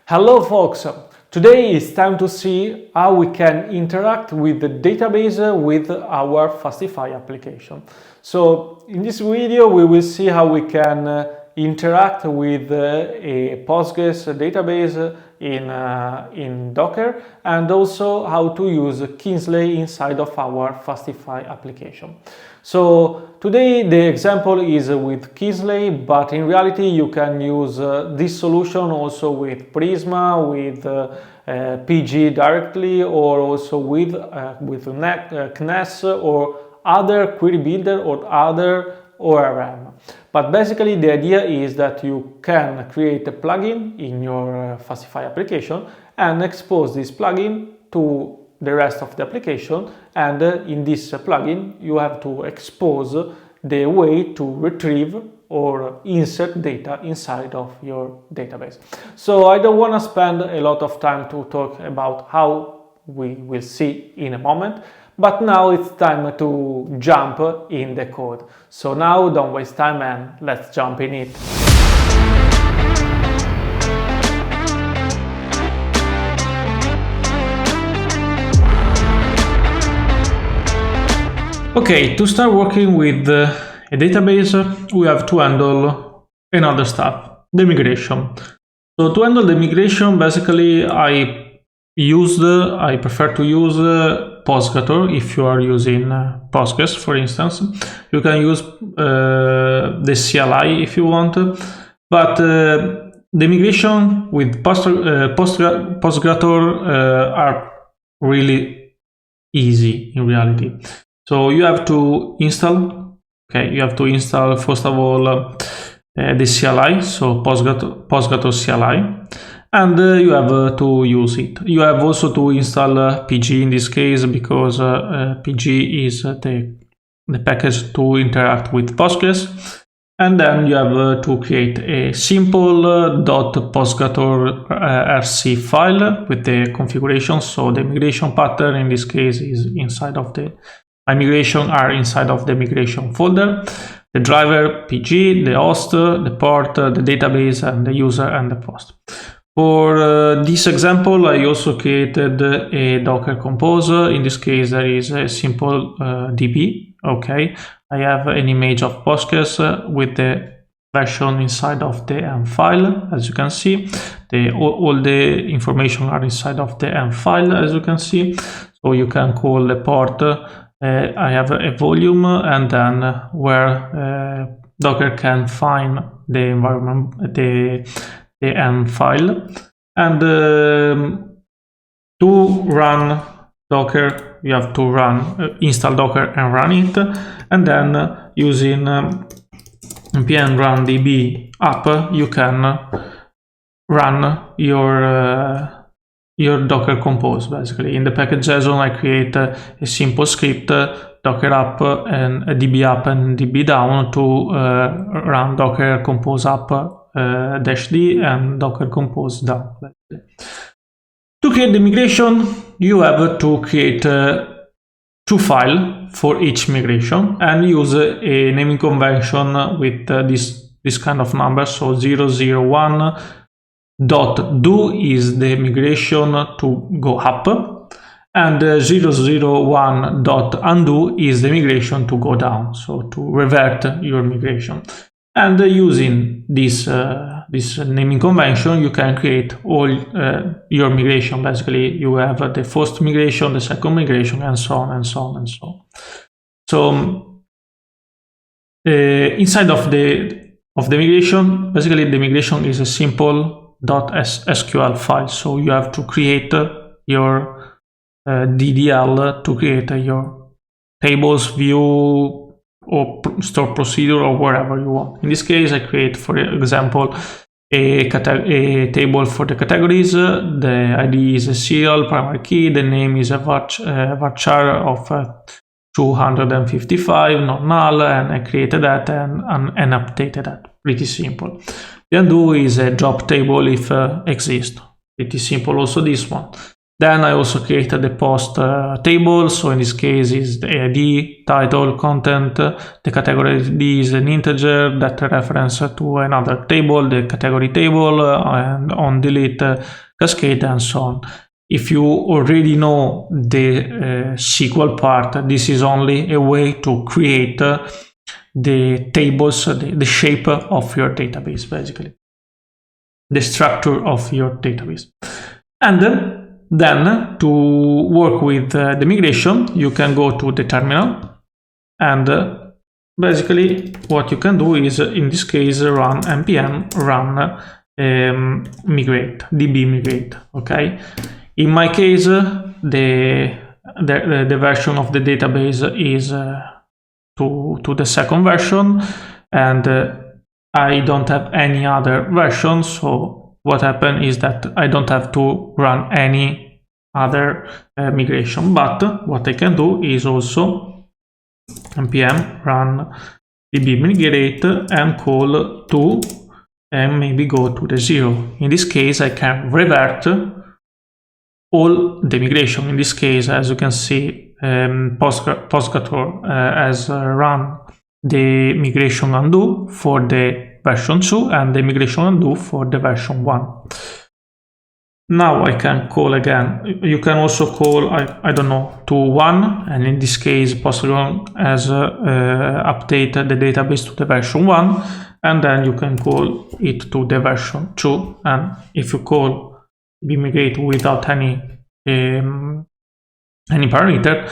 Hello folks, today it's time to see how we can interact with the database with our Fastify application. So in this video we will see how we can interact with a Postgres database in Docker, and also how to use Kysely inside of our Fastify application. So today the example is with Kysely, but in reality you can use this solution also with Prisma, with PG directly, or also with Kness or other query builder or other ORM. But basically the idea is that you can create a plugin in your Fastify application and expose this plugin to the rest of the application, and in this plugin you have to expose the way to retrieve or insert data inside of your database. So I don't want to spend a lot of time to talk about how we will see in a moment, but now it's time to jump in the code. So now don't waste time and let's jump in it. Okay, to start working with a database, we have to handle another stuff, the migration. So to handle the migration, basically I prefer to use Postgator. If you are using Postgres, for instance, you can use the CLI if you want, but the migration with Postgator are really easy in reality. So you have to install, first of all the CLI, so Postgator CLI, and you have to use it. You have also to install PG in this case, because PG is the package to interact with Postgres. And then you have to create a simple .postgator rc file with the configuration. So the migration pattern in this case is inside of the migration are inside of the migration folder, the driver PG, the host, the port, the database, and the user and the post. For this example, I also created a Docker Compose. In this case, there is a simple DB. Okay, I have an image of Postgres with the version inside of the M file. As you can see, all the information are inside of the M file, as you can see. So you can call the port. I have a volume, and then where Docker can find the environment, the M file, and to run Docker you have to install Docker and run it, and then using npm run db app you can run your Docker Compose. Basically in the package.json I create a simple script, Docker app and db up and db down to run Docker Compose up -d and Docker Compose down. To create the migration you have to create two files for each migration and use a naming convention with this kind of number. So 001.do is the migration to go up, and 001.undo is the migration to go down, so to revert your migration. And using this naming convention you can create all your migration. Basically you have the first migration, the second migration, and so on and so on and so on. So inside of the migration, basically the migration is a simple .sql file. So you have to create your DDL to create your tables, view, or store procedure, or whatever you want. In this case I create, for example, a table for the categories. The ID is a serial primary key, the name is a varchar of 255, not null, and I created that and updated that. Pretty simple. The undo is a drop table if exists. Pretty simple also this one. Then I also created the post table. So in this case is the ID, title, content, the category ID is an integer that reference to another table, the category table, and on delete cascade and so on. If you already know the SQL part, this is only a way to create the tables, the shape of your database, basically, the structure of your database. And then to work with the migration, you can go to the terminal, and basically what you can do is, in this case, run npm run migrate, db migrate. Okay, in my case, the version of the database is to the second version, and I don't have any other version. So what happened is that I don't have to run any other migration, but what I can do is also npm run db migrate and call 2 and maybe go to the 0. In this case, I can revert all the migration. In this case, as you can see, Postgres has run the migration undo for the version 2 and the migration undo for the version 1. Now I can call again. You can also call, I don't know, to 1, and in this case Postgres has updated the database to the version 1, and then you can call it to the version 2. And if you call bmigrate without any parameter,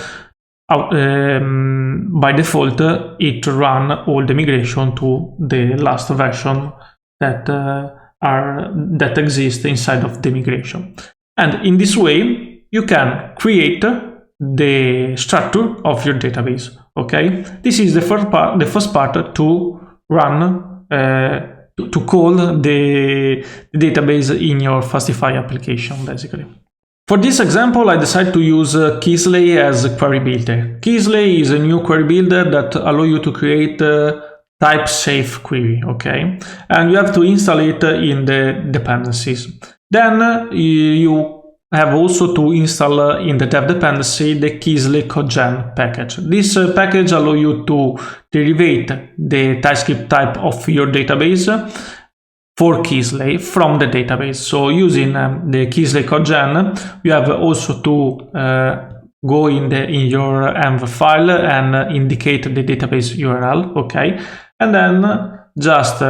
by default it run all the migration to the last version that exist inside of the migration. And in this way you can create the structure of your database. Okay, this is the first part to run to call the database in your Fastify application, basically. For this example, I decided to use Kysely as a query builder. Kysely is a new query builder that allows you to create type safe query, okay? And you have to install it in the dependencies. Then you have also to install in the dev dependency the Kysely CodeGen package. This package allows you to derive the TypeScript type of your database for Kysely from the database. So using the Kysely CodeGen, you have also to go in your env file and indicate the database URL, okay? And then just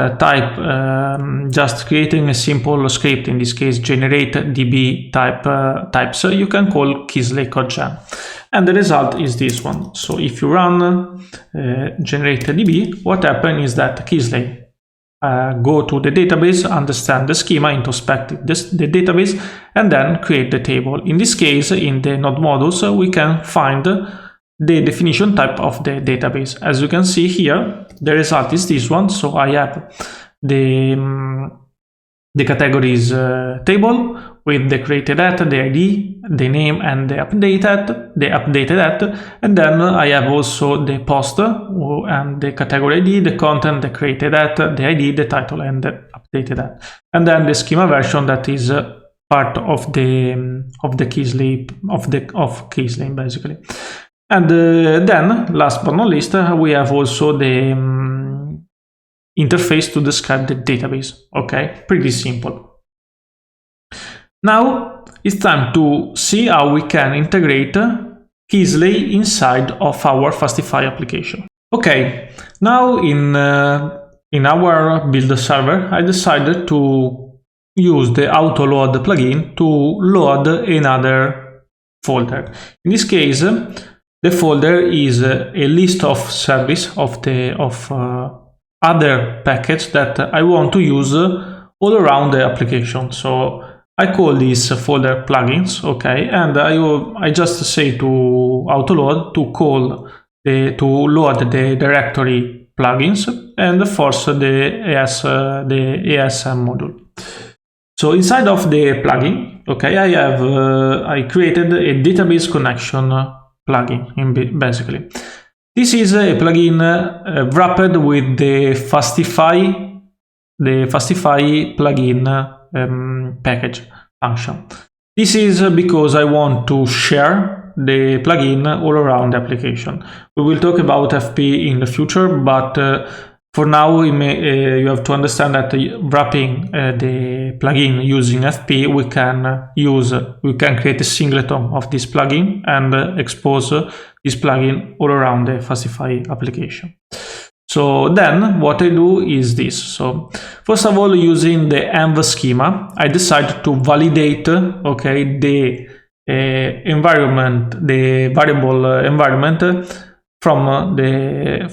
just creating a simple script, in this case generate db types, you can call Kysely CodeGen, and the result is this one. So if you run generate db, what happens is that Kysely go to the database, understand the schema, introspect the database, and then create the table. In this case, in the node models, we can find the definition type of the database. As you can see here, the result is this one. So I have the categories table with the created at, the ID, the name, and the updated at, and then I have also the post and the category ID, the content, the created at, the ID, the title, and the updated at, and then the schema version that is part of the Kysely of Kysely, basically. And then last but not least, we have also the interface to describe the database. Okay, pretty simple. Now it's time to see how we can integrate Kysely inside of our Fastify application. Okay, now in our build server, I decided to use the autoload plugin to load another folder. In this case, the folder is a list of service of other package that I want to use all around the application. So I call this folder plugins, okay, and I just say to autoload to load the directory plugins and force the ASM module. So inside of the plugin, okay, I created a database connection plugin, basically. This is a plugin wrapped with the Fastify plugin package function. This is because I want to share the plugin all around the application. We will talk about FP in the future, but for now, you have to understand that wrapping the plugin using FP, we can create a singleton of this plugin and expose this plugin all around the Fastify application. So then what I do is this. So first of all, using the env schema, I decide to validate, okay, the environment, the variable environment from the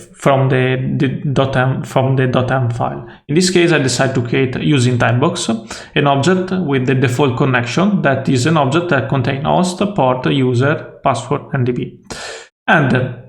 .m file. In this case, I decide to create, using timebox, an object with the default connection. That is an object that contains host, port, user, password, and DB. And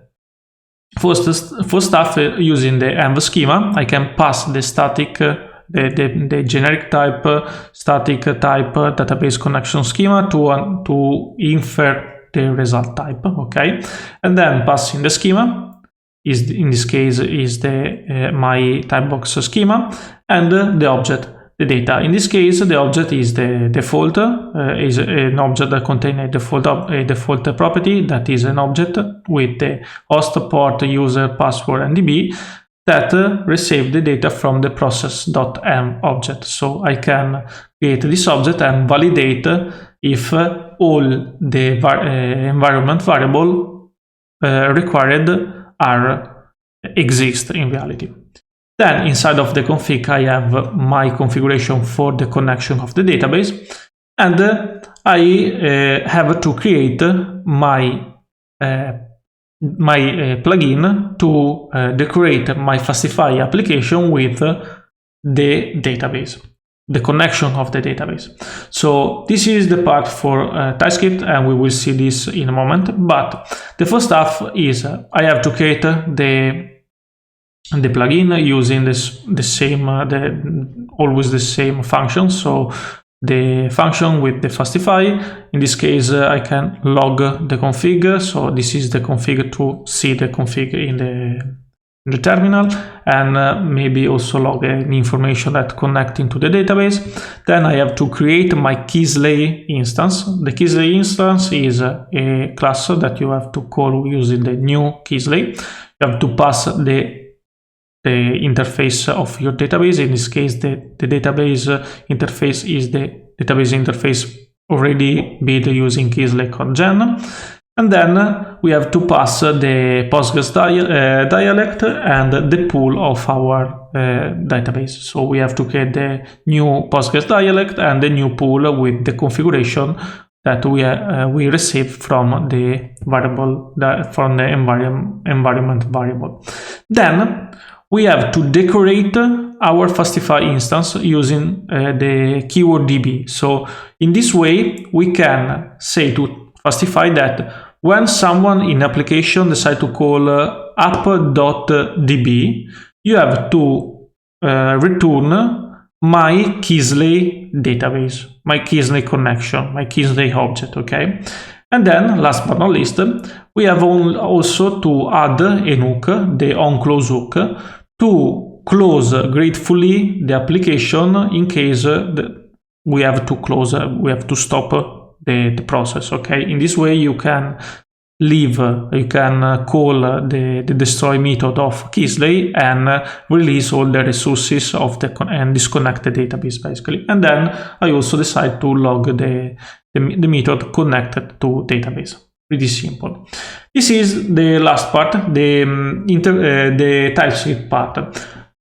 for stuff, using the env schema, I can pass the static, the generic type, static type, database connection schema to infer the result type, okay? And then passing the schema is, in this case, is the my typebox schema, and the object, the data. In this case, the object is the default, is an object that contains a default property, that is an object with the host, port, user, password, and DB that receive the data from the process.m object. So I can create this object and validate if all the environment variable required exist in reality. Then inside of the config, I have my configuration for the connection of the database, and I have to create my plugin to decorate my Fastify application with the database, the connection of the database. So this is the part for TypeScript, and we will see this in a moment. But the first stuff is I have to create the plugin using always the same function. So the function with the Fastify. In this case, I can log the config. So this is the config to see the config in the terminal, and maybe also log any information that connecting to the database. Then I have to create my Kysely instance. The Kysely instance is a class that you have to call using the new Kysely. You have to pass the interface of your database. In this case, the database interface is the database interface already built using Kysely.gen. And then we have to pass the Postgres dialect and the pool of our database. So we have to create the new Postgres dialect and the new pool with the configuration that we received from the variable, from the environment variable. Then we have to decorate our Fastify instance using the keyword DB. So in this way, we can say to Fastify that when someone in application decides to call app.db, you have to return my Kysely database, my Kysely connection, my Kysely object, okay? And then, last but not least, we have also to add an hook, the onClose hook, to close gratefully the application in case we have to close, we have to stop the process, okay? In this way, you can call the destroy method of Kysely and release all the resources of and disconnect the database, basically. And then I also decide to log the method connected to database. Pretty simple. This is the last part, the TypeScript part.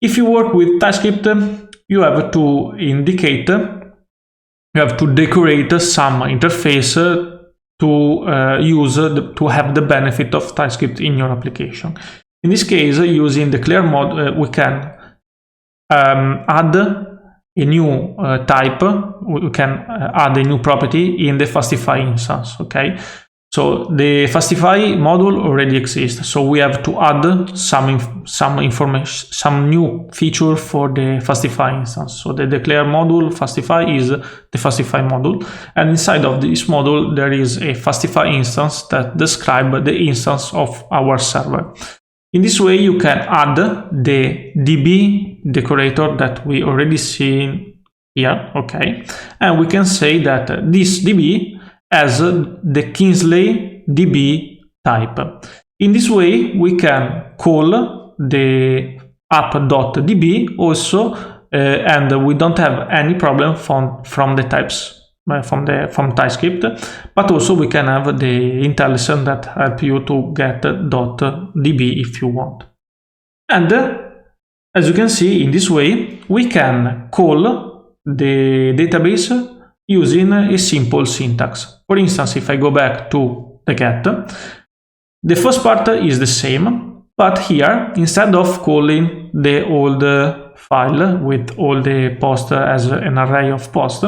If you work with TypeScript, you have to indicate, you have to decorate some interface to to have the benefit of TypeScript in your application. In this case, using the clear mode, we can add a new type. We can add a new property in the Fastify instance, okay? So the Fastify module already exists, so we have to add some information, some new feature for the Fastify instance. So the declare module Fastify is the Fastify module, and inside of this module there is a Fastify instance that describes the instance of our server. In this way, you can add the DB decorator that we already seen here, okay, and we can say that this DB has the Kysely DB type. In this way, we can call the app.db also, and we don't have any problem from the types from TypeScript, but also we can have the IntelliSense that help you to get .db if you want. And as you can see, in this way, we can call the database using a simple syntax. For instance, if I go back to the get, the first part is the same, but here, instead of calling the old file with all the posts as an array of posts,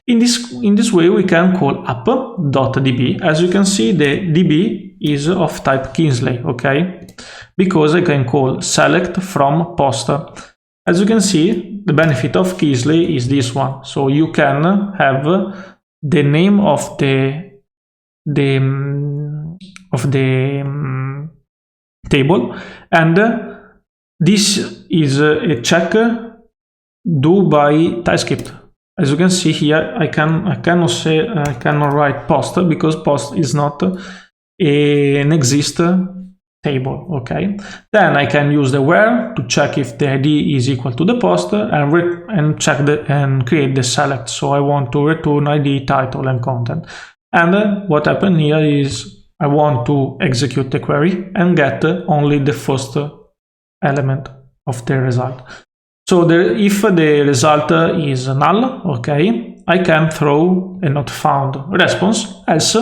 in this way we can call app.db. As you can see, the db is of type Kysely, okay? Because I can call select from post. As you can see, the benefit of Kysely is this one. So you can have the name of the table, and this is a check due by TypeScript. As you can see here, I cannot write post because post is not an exist table, okay? Then I can use the where to check if the ID is equal to the post, and check and create the select. So I want to return ID, title, and content. And what happened here is I want to execute the query and get only the first element of the result. So if the result is null, okay, I can throw a not found response, else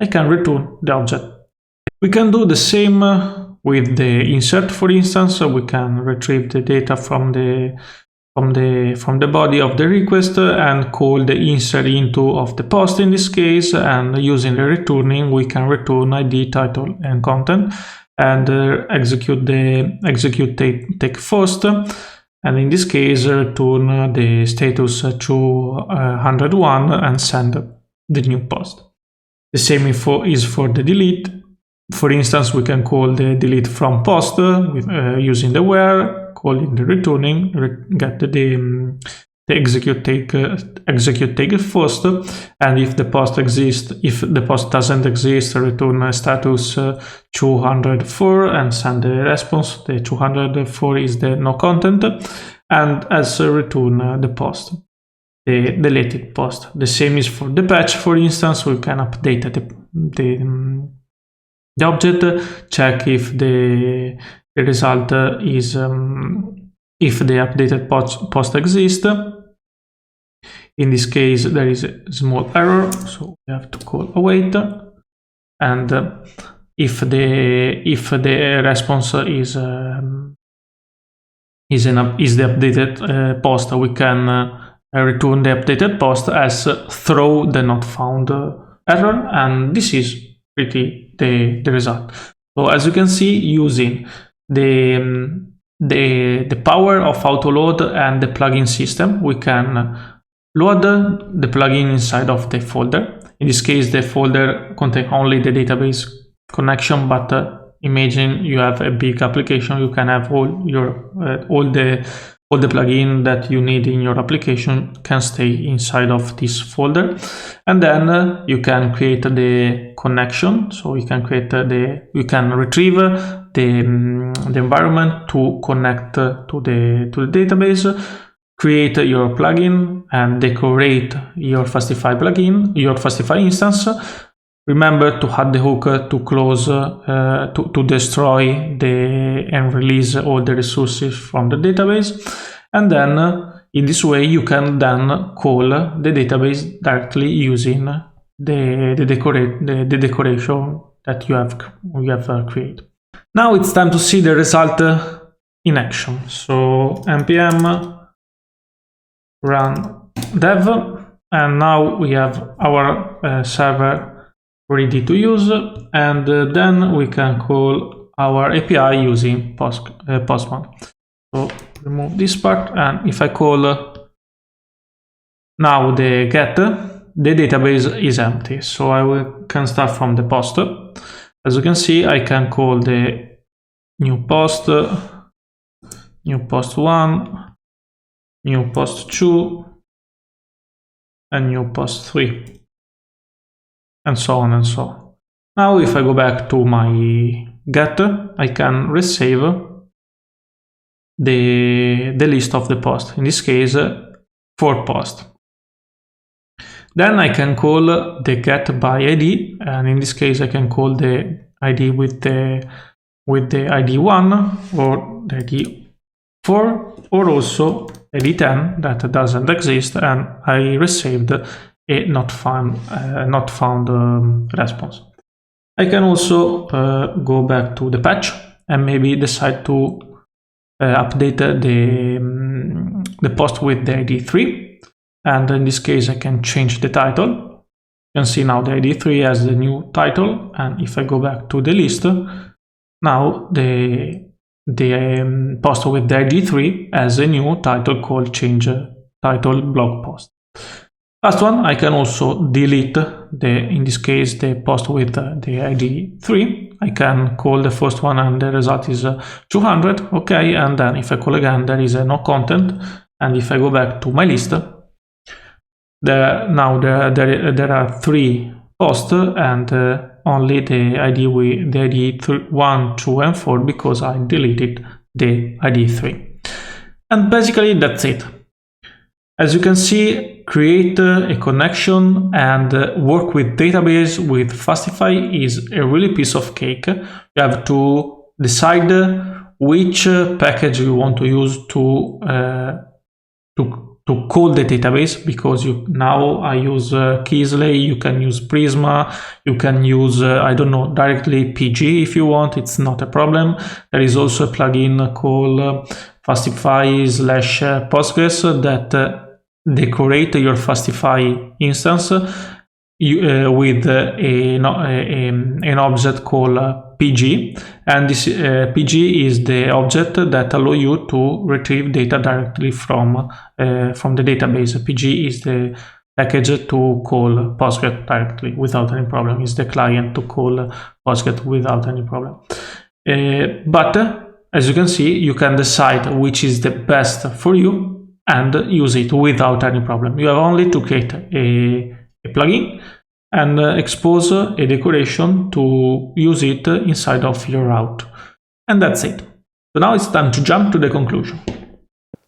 I can return the object. We can do the same with the insert, for instance. We can retrieve the data from the body of the request and call the insert into of the post in this case, and using the returning we can return ID, title, and content, and execute take first, and in this case return the status 201 and send the new post. The same info is for the delete. For instance, we can call the delete from post using the where, calling the returning, get the execute take first, and if the post exists, if the post doesn't exist, return status 204 and send the response. The 204 is the no content, and as return the post, the deleted post. The same is for the patch. For instance, we can update the object, check if the result is if the updated post exists. In this case, there is a small error, so we have to call await. And if the response is the updated post, we can return the updated post as throw the not found error, and this is pretty the result. So as you can see, using the power of autoload and the plugin system, we can load the plugin inside of the folder. In this case, the folder contains only the database connection, but imagine you have a big application, you can have all the plugin that you need in your application can stay inside of this folder, and then you can create the connection. So you can retrieve the environment to connect to the database, create your plugin, and decorate your Fastify plugin, your Fastify instance. Remember to add the hook to close, to destroy and release all the resources from the database. And then in this way, you can then call the database directly using the decoration that you have created. Now it's time to see the result in action. So npm run dev, and now we have our server ready to use, and then we can call our API using Postman. So remove this part, and if I call now the get, the database is empty. So I can start from the post. As you can see, I can call the new post 1, new post 2, and new post 3, and so on and so on. Now if I go back to my getter, I can resave the list of the post, in this case 4 posts. Then I can call the get by ID, and in this case I can call the ID with the ID 1 or the ID 4, or also ID 10 that doesn't exist, and I received a not found response. I can also go back to the patch and maybe decide to update the post with the ID 3. And in this case, I can change the title. You can see now the ID 3 has the new title. And if I go back to the list, now the post with the ID 3 has a new title called change title blog post. Last one, I can also delete in this case, the post with the ID 3. I can call the first one and the result is 200. Okay, and then if I call again, there is no content. And if I go back to my list, now there are 3 posts and only the ID 1, 2, and 4 because I deleted the ID 3. And basically that's it. As you can see, create a connection and work with database with Fastify is a really piece of cake. You have to decide which package you want to use to call the database, because now I use Kysely, you can use Prisma, you can use, I don't know, directly PG if you want, it's not a problem. There is also a plugin called Fastify/Postgres that decorate your Fastify instance with an object called PG, and this PG is the object that allow you to retrieve data directly from the database. PG is the package to call Postgres directly without any problem. It's the client to call Postgres without any problem. But as you can see, you can decide which is the best for you and use it without any problem. You have only to create a plugin and expose a decoration to use it inside of your route. And that's it. So now it's time to jump to the conclusion.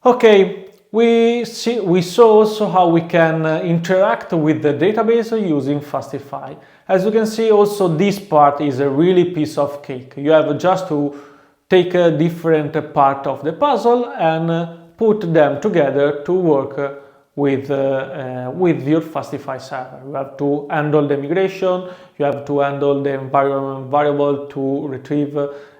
Okay, we saw also how we can interact with the database using Fastify. As you can see, also this part is a really piece of cake. You have just to take a different part of the puzzle and put them together to work with your Fastify server. You have to handle the migration, you have to handle the environment variable to retrieve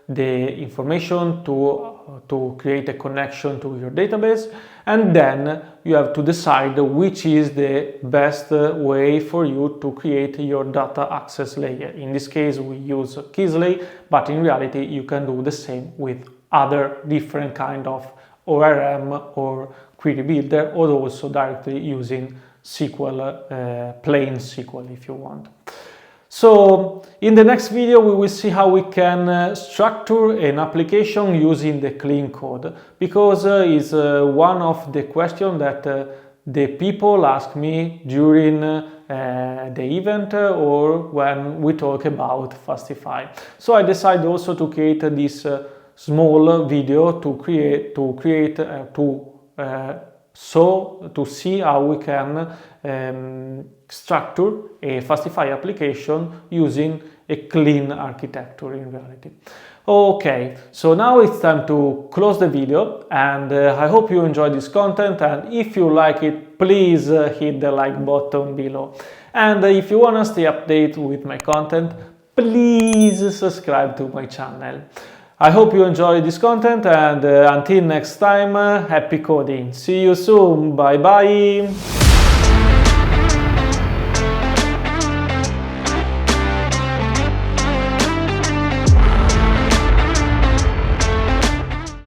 the information, to create a connection to your database, and then you have to decide which is the best way for you to create your data access layer. In this case, we use Kysely, but in reality, you can do the same with other different kind of ORM or query builder, or also directly using SQL, plain SQL if you want. So in the next video we will see how we can structure an application using the clean code, because it's one of the questions that the people ask me during the event or when we talk about Fastify. So I decided also to create this small video to see how we can structure a Fastify application using a clean architecture in reality. Okay, so now it's time to close the video, and I hope you enjoyed this content, and if you like it, please hit the like button below. And if you want to stay updated with my content, please subscribe to my channel. I hope you enjoyed this content, and until next time, happy coding. See you soon. Bye bye.